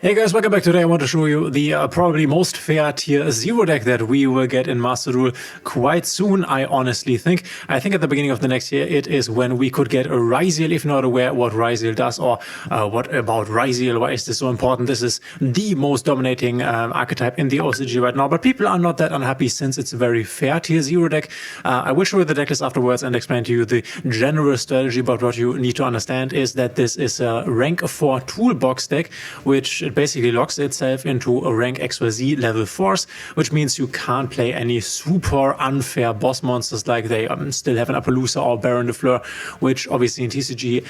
Hey guys, welcome back. Today I want to show you the probably most fair tier 0 deck that we will get in Master Duel quite soon, I honestly think. I think at the beginning of the next year it is when we could get a Ryzeal. If you're not aware what Ryzeal does or what about Ryzeal, why is this so important? This is the most dominating archetype in the OCG right now, but people are not that unhappy since it's a very fair tier 0 deck. I will show you the decklist afterwards and explain to you the general strategy, but what you need to understand is that this is a rank 4 toolbox deck, which it basically locks itself into a rank XYZ level 4s, which means you can't play any super unfair boss monsters like they still have an Appaloosa or Baron de Fleur, which obviously in TCG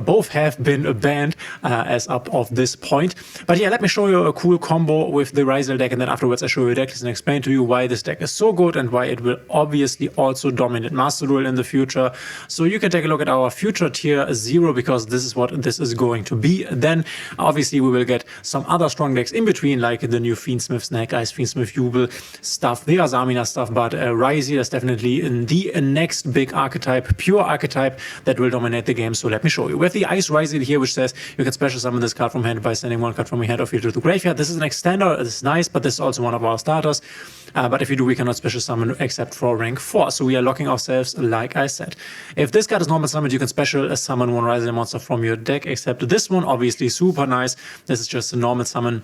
both have been banned as up of this point. But yeah, let me show you a cool combo with the Ryzeal deck, and then afterwards I show you the decklist and explain to you why this deck is so good and why it will obviously also dominate Master Duel in the future. So you can take a look at our future tier 0 because this is what this is going to be. Then obviously we will get some other strong decks in between, like the new Fiendsmith, Snake Eyes, Fiendsmith Jubel stuff, the Azamina stuff, but Ryzeal is definitely in the next big archetype, pure archetype that will dominate the game. So let me show you. We have the Ice Ryzeal here, which says you can special summon this card from hand by sending one card from your hand or field to the graveyard. This is an extender, it's nice, but this is also one of our starters. But if you do, we cannot special summon except for rank 4. So we are locking ourselves, like I said. If this card is normal summoned, you can special summon one Ryzeal monster from your deck, except this one, obviously super nice. This is just a normal summon.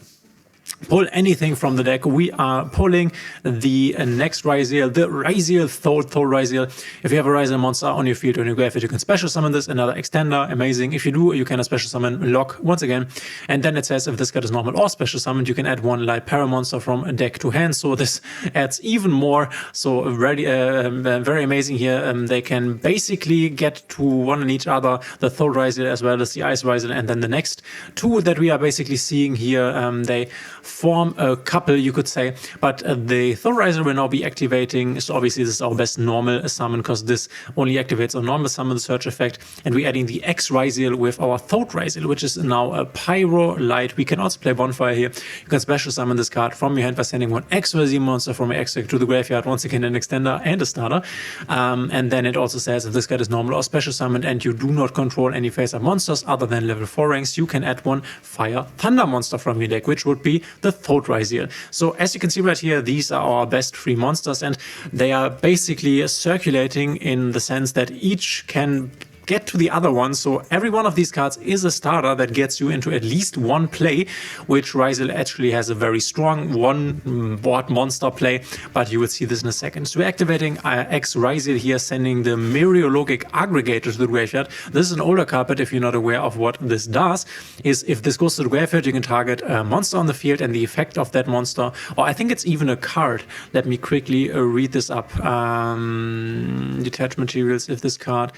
Pull anything from the deck. We are pulling the next Ryzeal, the Ryzeal Thought Ryzeal. If you have a Ryzeal monster on your field or in your graveyard, you can special summon this, another extender, amazing. If you do, you can special summon lock once again. And then it says if this card is normal or special summoned, you can add one light para monster from deck to hand. So this adds even more. So very amazing here. They can basically get to one in each other, the Thought Ryzeal as well as the Ice Ryzeal. And then the next two that we are basically seeing here, they form a couple, you could say, but the Thought Ryzeal will now be activating. So obviously this is our best normal summon because this only activates a normal summon, the search effect, and we're adding the X Ryzeal with our Thought Ryzeal, which is now a Pyro Light. We can also play Bonfire here. You can special summon this card from your hand by sending one X Ryzeal monster from your X deck to the graveyard, once again an extender and a starter. And then it also says if this card is normal or special summoned and you do not control any face-up monsters other than level 4 ranks, you can add one Fire Thunder monster from your deck, which would be the Thought Ryzeal. So as you can see right here, these are our best 3 monsters, and they are basically circulating in the sense that each can get to the other one. So every one of these cards is a starter that gets you into at least one play, which Ryzeal actually has a very strong one board monster play, but you will see this in a second. So we're activating X Ryzeal here, sending the Mereologic Aggregator to the graveyard. This is an older card, but if you're not aware of what this does, is if this goes to the graveyard, you can target a monster on the field and the effect of that monster, or I think it's even a card. Let me quickly read this up. Detached materials, if this card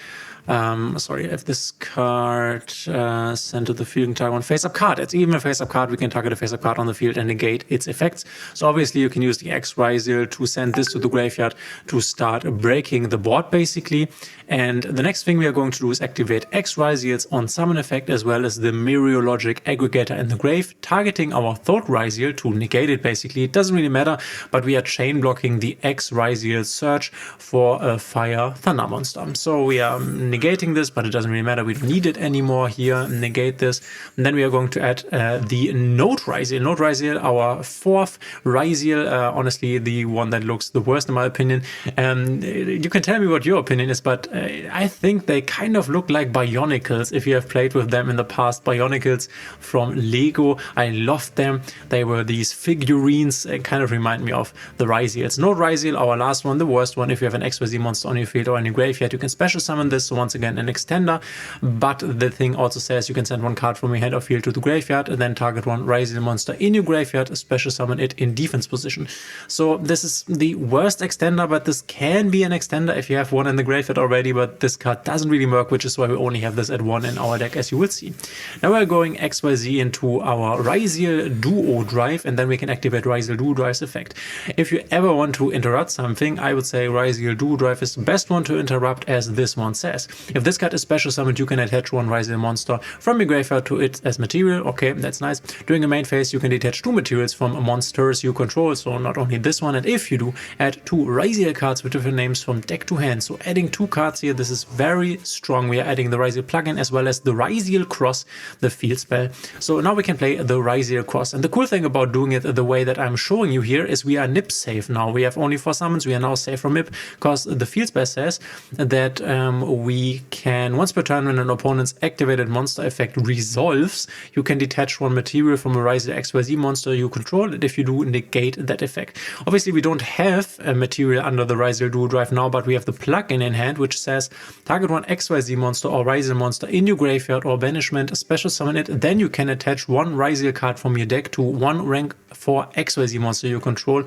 if this card sent to the field and target one face-up card, it's even a face-up card, we can target a face-up card on the field and negate its effects. So obviously you can use the X Ryzeal to send this to the graveyard to start breaking the board basically. And the next thing we are going to do is activate X Ryzeals on summon effect as well as the Mereologic Aggregator in the grave, targeting our Thought Ryzeal to negate it basically. It doesn't really matter, but we are chain blocking the X Ryzeal search for a Fire Thunder monster. So we are negating this, but it doesn't really matter. We don't need it anymore here. Negate this. And then we are going to add the Note Ryzeal. Note Ryzeal, our 4th Ryzeal, honestly, the one that looks the worst in my opinion. You can tell me what your opinion is, but I think they kind of look like Bionicles. If you have played with them in the past, Bionicles from Lego, I loved them. They were these figurines, kind of remind me of the Ryzeals. Note Ryzeal, our last one, the worst one. If you have an XYZ monster on your field or in your graveyard, you can special summon this. So once again, an extender. But the thing also says you can send one card from your hand or field to the graveyard and then target one Ryzeal monster in your graveyard, special summon it in defense position. So this is the worst extender, but this can be an extender if you have one in the graveyard already, but this card doesn't really work, which is why we only have this at 1 in our deck, as you will see. Now we're going XYZ into our Ryzeal Duo Drive, and then we can activate Ryzeal Duo Drive's effect. If you ever want to interrupt something, I would say Ryzeal Duo Drive is the best one to interrupt, as this one says. If this card is special summoned, you can attach one Ryzeal monster from your graveyard to it as material. Okay, that's nice. During a main phase, you can detach 2 materials from monsters you control, so not only this one, and if you do, add 2 Ryzeal cards with different names from deck to hand. So adding 2 cards here, this is very strong. We are adding the Ryzeal plugin as well as the Ryzeal Cross, the field spell. So now we can play the Ryzeal Cross. And the cool thing about doing it the way that I'm showing you here is we are NIP safe now. We have only 4 summons. We are now safe from NIP because the field spell says that we can, once per turn when an opponent's activated monster effect resolves, you can detach 1 material from a Ryzeal XYZ monster you control, and if you do, negate that effect. Obviously, we don't have a material under the Ryzeal Duo Drive now, but we have the plugin in hand, which says target 1 XYZ monster or Ryzeal monster in your graveyard or banishment, special summon it, then you can attach 1 Ryzeal card from your deck to 1 rank 4 XYZ monster you control.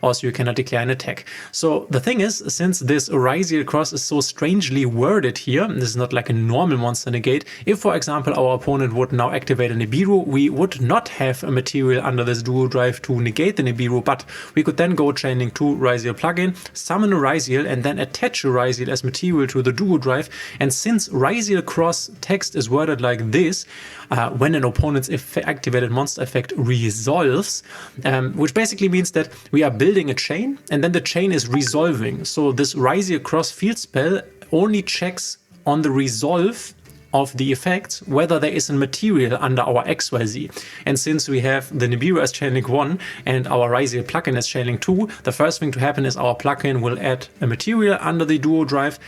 Also, you cannot declare an attack. So the thing is, since this Ryzeal Cross is so strangely worded here, this is not like a normal monster negate. If, for example, our opponent would now activate a Nibiru, we would not have a material under this Duo Drive to negate the Nibiru, but we could then go chaining 2 Ryzeal plugin, summon a Ryzeal, and then attach a Ryzeal as material to the Duo Drive. And since Ryzeal Cross text is worded like this, when an opponent's activated monster effect resolves, which basically means that we are building a chain and then the chain is resolving. So this Ryzeal Cross field spell only checks on the resolve of the effects whether there is a material under our XYZ. And since we have the Nibiru as chain link 1 and our Ryzeal plugin as chain link 2, the first thing to happen is our plugin will add a material under the Duo Drive,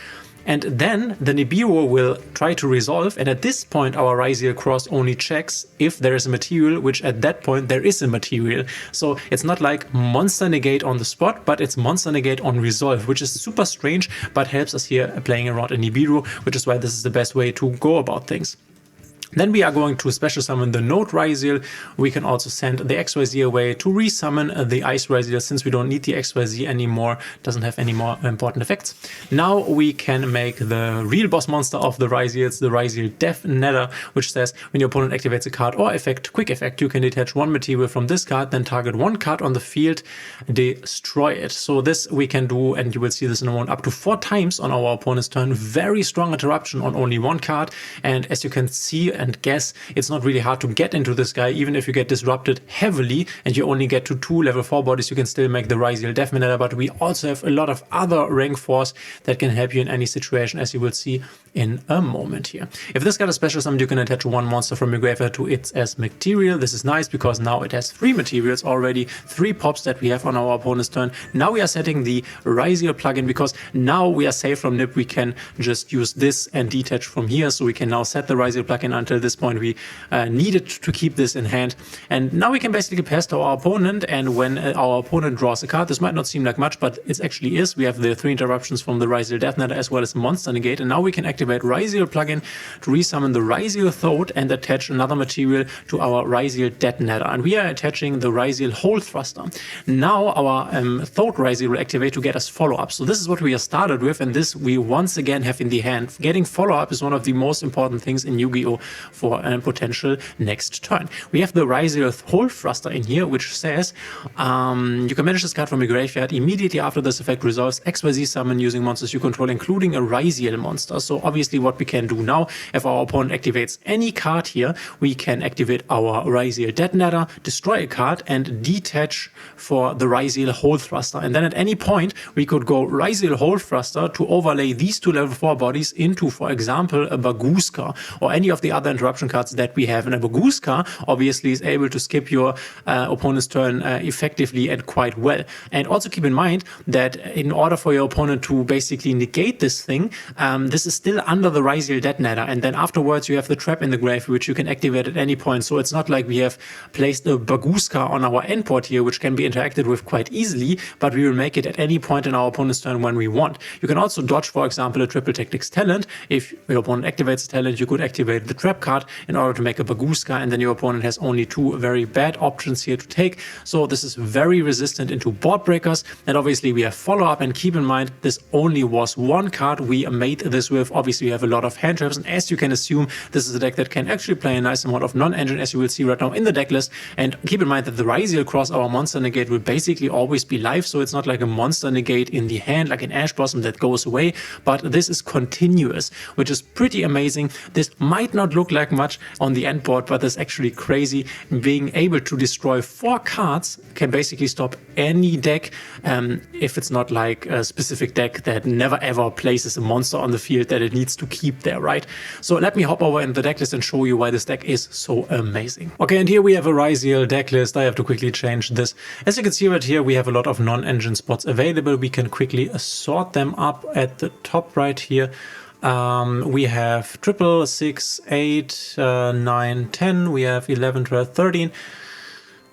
and then the Nibiru will try to resolve, and at this point our Ryzeal Cross only checks if there is a material, which at that point there is a material. So it's not like monster negate on the spot, but it's monster negate on resolve, which is super strange, but helps us here playing around a Nibiru, which is why this is the best way to go about things. Then we are going to special summon the Node Ryzeal. We can also send the XYZ away to resummon the Ice Ryzeal, since we don't need the XYZ anymore, doesn't have any more important effects. Now we can make the real boss monster of the Ryzeals, the Ryzeal Death Nether, which says when your opponent activates a card or effect, quick effect, you can detach 1 material from this card, then target 1 card on the field, destroy it. So this we can do, and you will see this in a moment, up to 4 times on our opponent's turn. Very strong interruption on only 1 card, and as you can see and guess, it's not really hard to get into this guy. Even if you get disrupted heavily and you only get to 2 level 4 bodies, you can still make the Ryzeal Death Nether, but we also have a lot of other rank 4s that can help you in any situation, as you will see in a moment here. If this got a special summon, you can attach 1 monster from your graveyard to it as material. This is nice because now it has 3 materials already, 3 pops that we have on our opponent's turn. Now we are setting the Ryzeal plugin because now we are safe from NIP. We can just use this and detach from here, so we can now set the Ryzeal plugin. Until this point we needed to keep this in hand, and now we can basically pass to our opponent, and when our opponent draws a card, this might not seem like much, but it actually is. We have the 3 interruptions from the Ryzeal Death Nether as well as monster negate, and now we can activate Ryzeal plugin to resummon the Ryzeal Thought and attach another material to our Ryzeal Death Nether, and we are attaching the Ryzeal Hole Thruster. Now our Thought Ryzeal will activate to get us follow-up. So this is what we are started with, and this we once again have in the hand. Getting follow-up is one of the most important things in Yu-Gi-Oh! For a potential next turn. We have the Ryzeal Hole Thruster in here, which says you can manage this card from your graveyard. Immediately after this effect resolves, XYZ summon using monsters you control, including a Ryzeal monster. So obviously what we can do now, if our opponent activates any card here, we can activate our Ryzeal Death Nether, destroy a card, and detach for the Ryzeal Hole Thruster. And then at any point, we could go Ryzeal Hole Thruster to overlay these 2 level 4 bodies into, for example, a Bagooska or any of the other interruption cards that we have. And a Bagooska obviously is able to skip your opponent's turn effectively and quite well. And also keep in mind that in order for your opponent to basically negate this thing, this is still under the Ryzeal Death Nether, and then afterwards you have the trap in the grave, which you can activate at any point. So it's not like we have placed a Bagooska on our endport here, which can be interacted with quite easily, but we will make it at any point in our opponent's turn when we want. You can also dodge, for example, a Triple Tactics talent. If your opponent activates a talent, you could activate the trap trap card in order to make a Baguska, and then your opponent has only 2 very bad options here to take. So this is very resistant into board breakers, and obviously we have follow-up, and keep in mind this only was 1 card we made this with. Obviously we have a lot of hand traps, and as you can assume, this is a deck that can actually play a nice amount of non-engine, as you will see right now in the deck list. And keep in mind that the Ryzeal cross our monster negate will basically always be live, so it's not like a monster negate in the hand like an Ash Blossom that goes away, but this is continuous, which is pretty amazing. This might not look like much on the end board, but it's actually crazy. Being able to destroy 4 cards can basically stop any deck, if it's not like a specific deck that never ever places a monster on the field that it needs to keep there, right? So let me hop over in the deck list and show you why this deck is so amazing. Okay, and here we have a Ryzeal deck list. I have to quickly change this. As you can see right here, we have a lot of non-engine spots available. We can quickly sort them up at the top right here. We have triple, 6, 8, 9, 10. We have 11, 12, 13.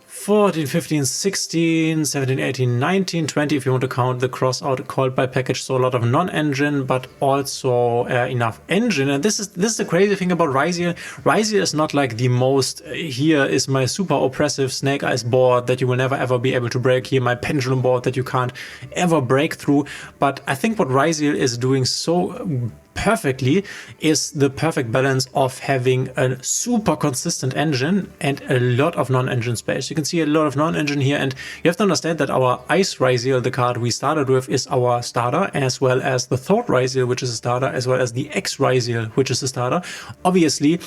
14, 15, 16, 17, 18, 19, 20 if you want to count the cross-out called by package. So a lot of non-engine, but also enough engine. And this is the crazy thing about Ryzeal. Ryzeal is not like the most, here is my super oppressive Snake Eyes board that you will never ever be able to break. Here my Pendulum board that you can't ever break through. But I think what Ryzeal is doing so perfectly is the perfect balance of having a super consistent engine and a lot of non-engine space. You can see a lot of non-engine here, and you have to understand that our Ice Ryzeal, the card we started with, is our starter, as well as the Thought Ryzeal, which is a starter, as well as the X Ryzeal, which is a starter. Obviously,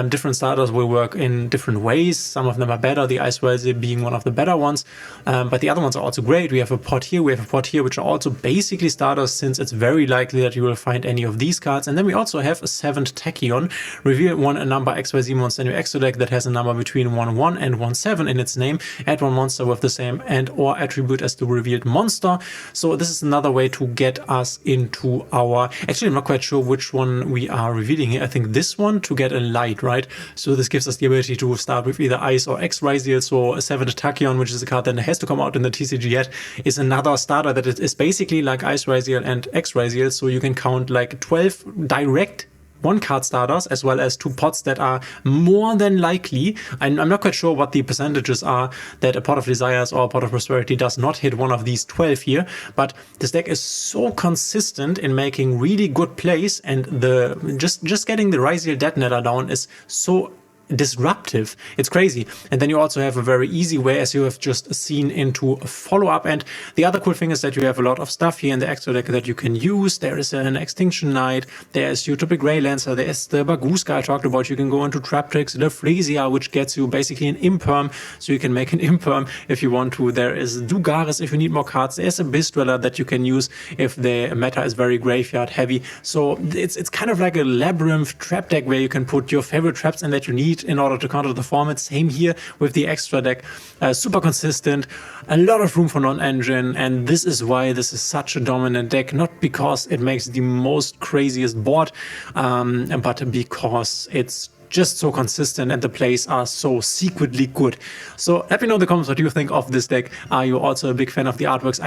different starters will work in different ways. Some of them are better, the Ice Ryzeal being one of the better ones, but the other ones are also great. We have a pot here, we have a pot here, which are also basically starters, since it's very likely that you will find any of these cards. And then we also have a 7th Tachyon. Reveal a number XYZ monster in your extra deck that has a number between 1/1 and 1/7 in its name. Add 1 monster with the same and or attribute as the revealed monster. So this is another way to get us into our, actually I'm not quite sure which one we are revealing here. I think this one to get a light, right? So this gives us the ability to start with either Ice or X Ryzeal. So a 7th Tachyon, which is a card that has to come out in the TCG yet, is another starter that is basically like Ice Ryzeal and X Ryzeal. So you can count like 12 direct 1-card starters, as well as 2 pots that are more than likely. I'm not quite sure what the percentages are that a Pot of Desires or a Pot of Prosperity does not hit one of these 12 here, but this deck is so consistent in making really good plays, and the just getting the Ryzeal Detonator down is so disruptive. It's crazy. And then you also have a very easy way, as you have just seen, into a follow-up. And the other cool thing is that you have a lot of stuff here in the extra deck that you can use. There is an Extinction Knight, there's Utopic Grey Lancer, there's the Baguska I talked about. You can go into Trap Tricks, the Freesia, which gets you basically an Imperm, so you can make an Imperm if you want to. There is Dugaris if you need more cards. There's a Abyss Dweller that you can use if the meta is very graveyard heavy. So it's kind of like a labyrinth trap deck where you can put your favorite traps in that you need in order to counter the format. Same here with the extra deck. Super consistent, a lot of room for non-engine, and this is why this is such a dominant deck. Not because it makes the most craziest board, but because it's just so consistent and the plays are so secretly good. So let me know in the comments what you think of this deck. Are you also a big fan of the artworks?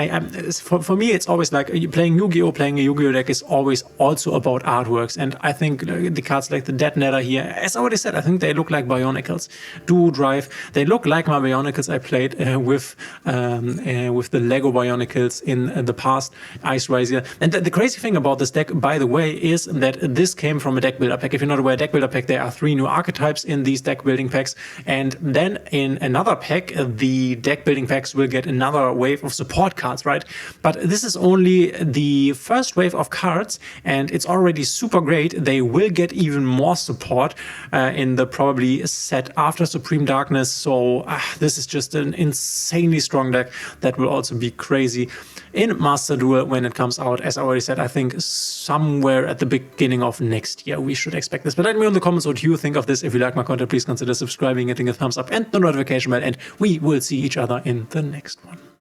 For me, it's always like playing Yu-Gi-Oh! Playing a Yu-Gi-Oh! Deck is always also about artworks, and I think the cards like the Detonator here, as I already said, I think they look like Bionicles. Duo Drive, they look like my Bionicles I played with the Lego Bionicles in the past, Ice Ryzeal. And the crazy thing about this deck, by the way, is that this came from a deck builder pack. If you're not aware, deck builder pack, there are 3 new archetypes in these deck building packs, and then in another pack the deck building packs will get another wave of support cards, right? But this is only the first wave of cards, and it's already super great. They will get even more support in the probably set after Supreme Darkness. So this is just an insanely strong deck that will also be crazy in Master Duel when it comes out. As I already said, I think somewhere at the beginning of next year we should expect this. But let me know in the comments what you think of this. If you like my content, please consider subscribing, hitting a thumbs up and the notification bell, and we will see each other in the next one.